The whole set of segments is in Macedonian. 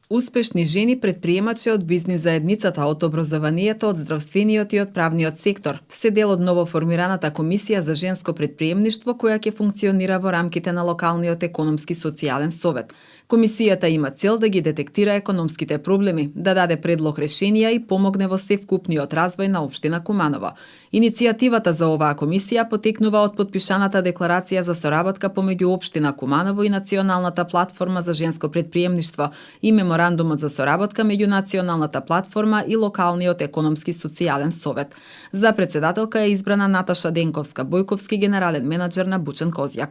Успешни жени предприемачи од бизнис заедницата, од образованието, од здравствениот и од правниот сектор се дел од новоформираната комисија за женско предприемништво која ќе функционира во рамките на локалниот економски социјален совет. Комисијата има цел да ги детектира економските проблеми, да даде предлог решенија и помогне во севкупниот развој на општина Куманово. Иницијативата за оваа комисија потекнува од потпишаната декларација за соработка помеѓу општина Куманово и Националната платформа за женско предприемништво и меморандумот за соработка меѓу Националната платформа и локалниот економски социјален совет. За председателка е избрана Наташа Денковска Бојковски, генерален менаџер на Бучен Козјак.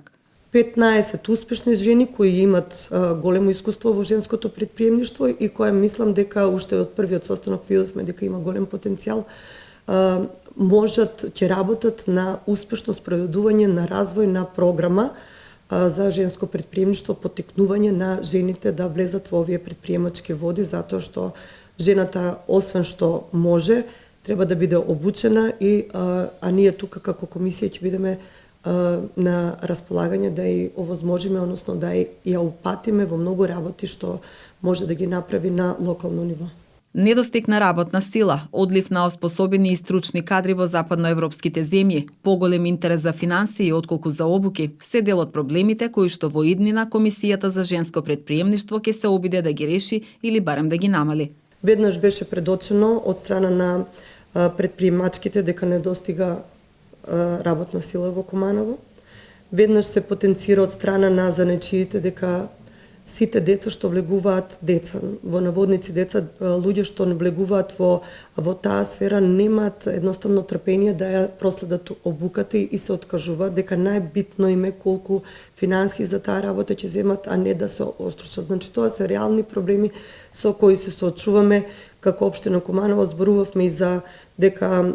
15 успешни жени кои имат големо искуство во женското предприемништво и кои мислам дека уште од првиот состанок видовме дека има голем потенцијал, ќе работат на успешно спроведување на развој на програма за женско предприемништво, потекнување на жените да влезат во овие предприемачки води, затоа што жената, освен што може, треба да биде обучена а ние тука како комисија ќе бидеме на располагање да ја овозможиме, односно да ја упатиме во многу работи што може да ги направи на локално ниво. Недостиг на работна сила, одлив на оспособени и стручни кадри во западноевропските земји, поголем интерес за финансии отколку за обуки, се дел од проблемите кои што во иднина Комисијата за женско предприемништво ќе се обиде да ги реши или барем да ги намали. Веднаш беше предочено од страна на предприемачките дека недостига работна сила во Куманово. Веднаш се потенцира од страна на занечиите дека сите деца што влегуваат во наводници деца, луѓе што не влегуваат во таа сфера немаат едноставно трпение да ја проследат обуката и се откажуваат дека најбитно им е колку финансии за таа работа ќе земат, а не да се остручат. Значи тоа се реални проблеми со кои се соочуваме како општина Куманово. Зборувавме и за дека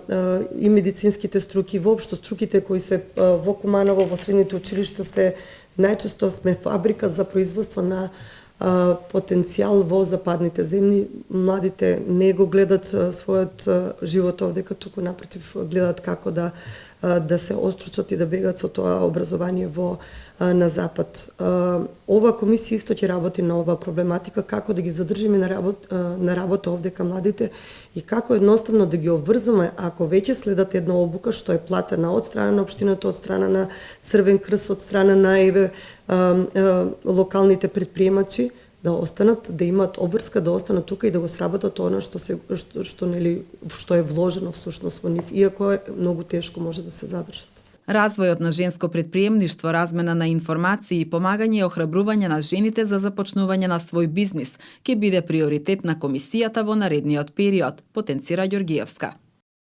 и медицинските струки, воопшто струките кои се во Куманово, во средните училишта се најчесто сме фабрика за производство на потенцијал во западните земји. Младите не го гледат својот живот овде, като туку напротив гледат како да се остручат и да бегат со тоа образование на запад. Ова комисија исто ќе работи на оваа проблематика, како да ги задржиме на работа овде кај младите и како едноставно да ги обврзаме, ако веќе следат една обука што е платена од страна на општината, од страна на Црвен крст, од страна на локалните предприемачи, да останат, да имаат обврска, да останат тука и да го сработат она што е вложено всушност во нив, иако многу тешко може да се задржат. Развојот на женско предприемништво, размена на информации и помагање и охрабрување на жените за започнување на свој бизнис ќе биде приоритет на комисијата во наредниот период, потенцира Ѓоргиевска.